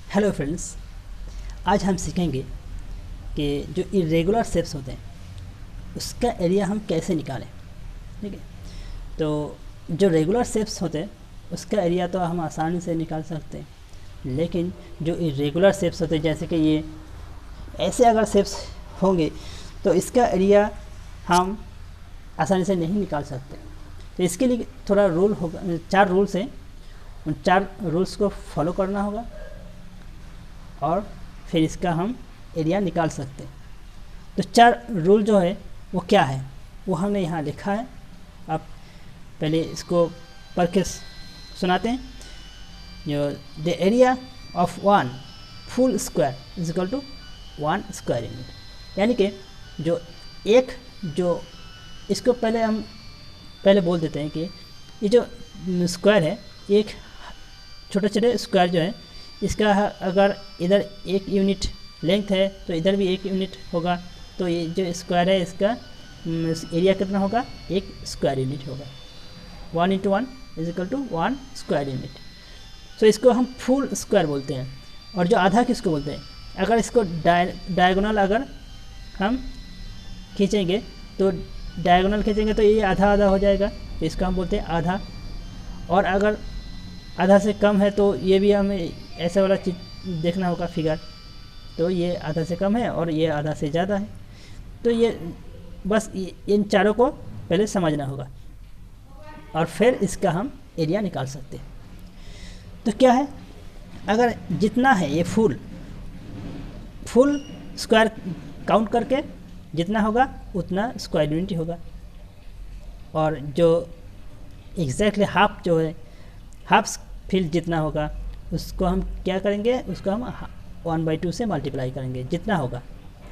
Hello friends, आज हम सीखेंगे कि जो इरेगुलर शेप्स होते हैं उसका एरिया हम कैसे निकालें। ठीक है, तो जो रेगुलर शेप्स होते हैं उसका एरिया तो हम आसानी से निकाल सकते हैं, लेकिन जो इरेगुलर शेप्स होते हैं जैसे कि ये ऐसे अगर शेप्स होंगे तो इसका एरिया हम आसानी से नहीं निकाल सकते। तो इसके लिए थोड़ा रूल होगा, 4 रूल्स हैं, उन 4 रूल्स को फॉलो करना होगा और फिर इसका हम एरिया निकाल सकते हैं। तो 4 रूल जो है वो क्या है वो हमने यहाँ लिखा है। आप पहले इसको पढ़ के सुनाते हैं। जो the area of one full square is equal to 1 square unit, यानी कि जो इसको पहले बोल देते हैं कि ये जो स्क्वायर है, एक छोटे छोटे स्क्वायर जो है इसका अगर इधर 1 यूनिट लेंथ है तो इधर भी 1 यूनिट होगा, तो ये जो स्क्वायर है इसका एरिया कितना होगा, 1 स्क्वायर यूनिट होगा। 1 × 1 is equal to 1 square unit. तो इसको हम फुल स्क्वायर बोलते हैं। और जो आधा किसको बोलते हैं, अगर इसको डायगोनल अगर हम खींचेंगे तो ये आधा आधा हो जाएगा, तो इसको हम बोलते हैं आधा। और अगर आधा से कम है तो ये भी हमें ऐसा वाला चीज़ देखना होगा फिगर, तो ये आधा से कम है और ये आधा से ज़्यादा है। तो ये बस इन चारों को पहले समझना होगा और फिर इसका हम एरिया निकाल सकते हैं। तो क्या है, अगर जितना है ये फुल स्क्वायर काउंट करके जितना होगा उतना स्क्वायर यूनिट होगा। और जो एग्जैक्टली हाफ जो है, हाफ फील्ड जितना होगा उसको हम क्या करेंगे, उसको हम 1/2 से मल्टीप्लाई करेंगे। जितना होगा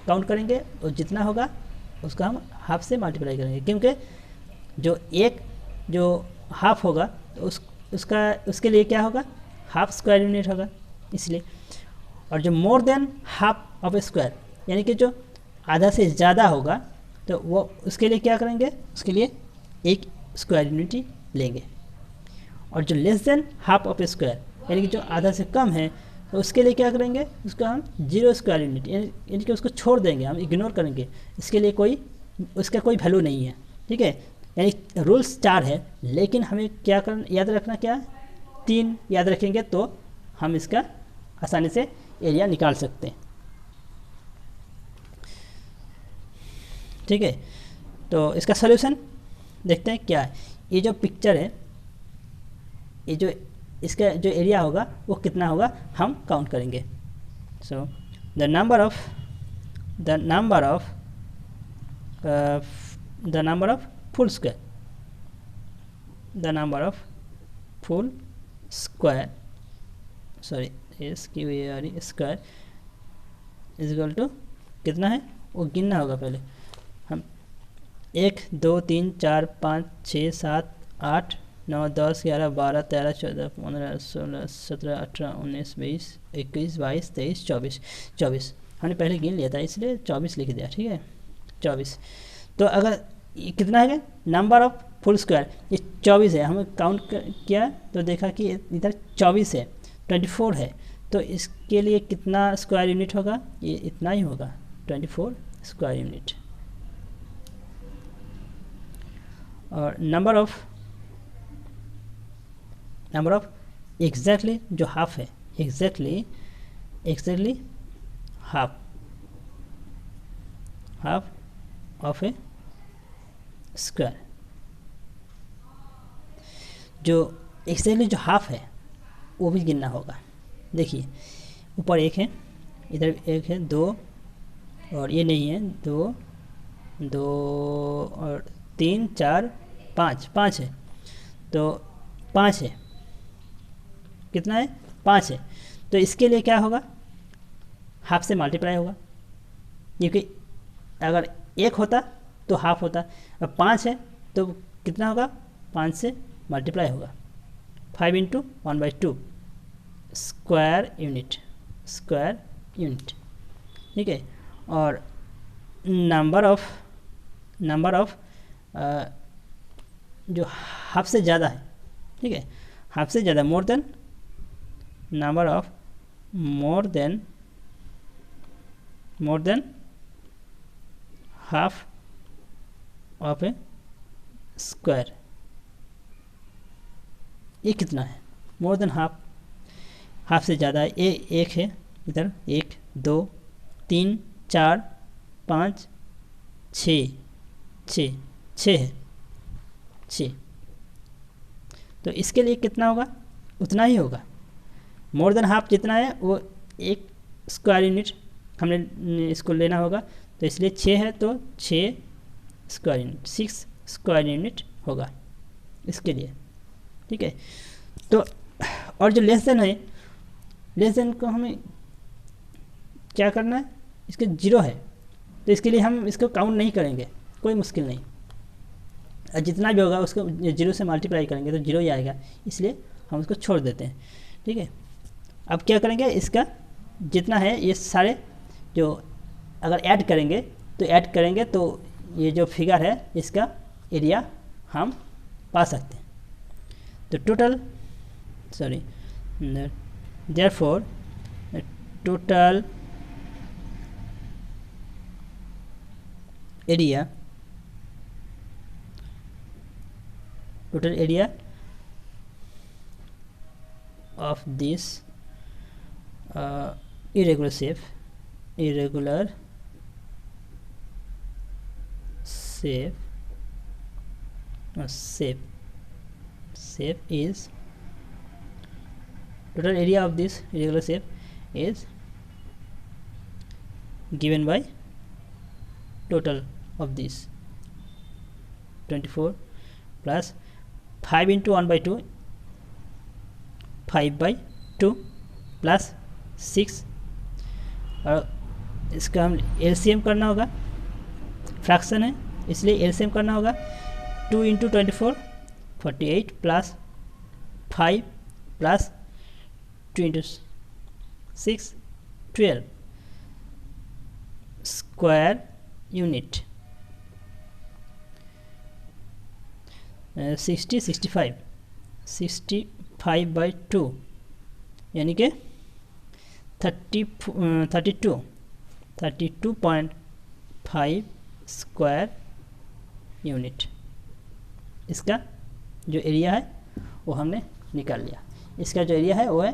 काउंट करेंगे और जितना होगा उसको हम हाफ से मल्टीप्लाई करेंगे, क्योंकि जो हाफ होगा तो उसके लिए क्या होगा, हाफ स्क्वायर यूनिट होगा इसलिए। और जो more than half of A square, यानी कि जो आधा से ज़्यादा होगा तो वो उसके लिए क्या करेंगे, उसके लिए 1 स्क्वायर यूनिट लेंगे। और जो less than half of A square, यानी कि जो आधा से कम है, तो उसके लिए क्या करेंगे, उसका हम 0 स्क्वायर यूनिट यानी कि उसको छोड़ देंगे, हम इग्नोर करेंगे, इसके लिए उसका कोई वैल्यू नहीं है। ठीक है, यानी रूल्स 4 है, लेकिन हमें क्या याद रखना, क्या 3 याद रखेंगे तो हम इसका आसानी से एरिया निकाल सकते हैं। ठीक है, तो इसका सॉल्यूशन देखते हैं क्या है। ये जो पिक्चर है, ये जो इसका जो एरिया होगा वो कितना होगा हम काउंट करेंगे। So the number of full square square is equal to कितना है वो गिनना होगा। पहले हम 1 2 3 4 5 6 7 8 9 10 11 12 13 14 15 16 17 18 19 20 21 22 23 24 हमने पहले गिन लिया था इसलिए 24 लिख दिया। ठीक है, 24। तो अगर कितना है नंबर ऑफ फुल स्क्वायर, ये 24 है। हमें काउंट किया तो देखा कि इधर 24 है, 24 है, तो इसके लिए कितना स्क्वायर यूनिट होगा, ये इतना ही होगा, 24 स्क्वायर यूनिट। और नंबर ऑफ एग्जैक्टली जो हाफ है, exactly half of A square, जो एग्जैक्टली जो हाफ है वो भी गिनना होगा। देखिए ऊपर 1 है, इधर 1 है, 2 और ये नहीं है, 2 और 3 4 5 है, तो 5 है, कितना है 5 है। तो इसके लिए क्या होगा, हाफ से मल्टीप्लाई होगा, क्योंकि अगर 1 होता तो हाफ होता, अब 5 है तो कितना होगा, 5 से मल्टीप्लाई होगा। 5 × 1/2 स्क्वायर यूनिट। ठीक है, और नंबर ऑफ जो हाफ से ज़्यादा है, ठीक है, हाफ से ज़्यादा, more than number of more than half of a square। ये कितना है? मोर देन हाफ, हाफ से ज़्यादा है। ये एक है इधर, 1 2 3 4 5 6 है 6। तो इसके लिए कितना होगा? उतना ही होगा। मोर देन हाफ जितना है वो 1 स्क्वायर यूनिट हमने इसको लेना होगा। तो इसलिए 6 है तो 6 स्क्वायर यूनिट, 6 स्क्वायर यूनिट होगा इसके लिए। ठीक है। तो और जो लेस देन है, लेस देन को हमें क्या करना है? इसके 0 है तो इसके लिए हम इसको काउंट नहीं करेंगे, कोई मुश्किल नहीं। और जितना भी होगा उसको 0 से मल्टीप्लाई करेंगे तो 0 ही आएगा, इसलिए हम उसको छोड़ देते हैं। ठीक है। अब क्या करेंगे? इसका जितना है ये सारे जो अगर ऐड करेंगे तो ये जो फिगर है इसका एरिया हम पा सकते हैं। तो total therefore total area of this irregular shape is total area of this irregular shape is given by total of this 24 plus 5 into 1 by 2 5 by 2 plus 6। और इसका हम एलसीएम करना होगा, फ्रैक्शन है इसलिए एलसीएम करना होगा। 2 into 24 48 plus 5 plus 2 into 6 12 square unit. 65 by 2 यानी कि 32.5 स्क्वायर यूनिट। इसका जो एरिया है वो हमने निकाल लिया। इसका जो एरिया है वो है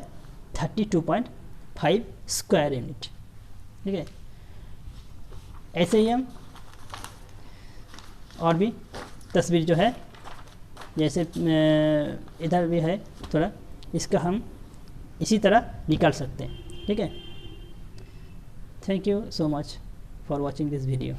32.5 स्क्वायर यूनिट। ठीक है। ऐसे ही हम और भी तस्वीर जो है, जैसे इधर भी है थोड़ा, इसका हम इसी तरह निकाल सकते हैं। ठीक है। Thank you so much for watching this video.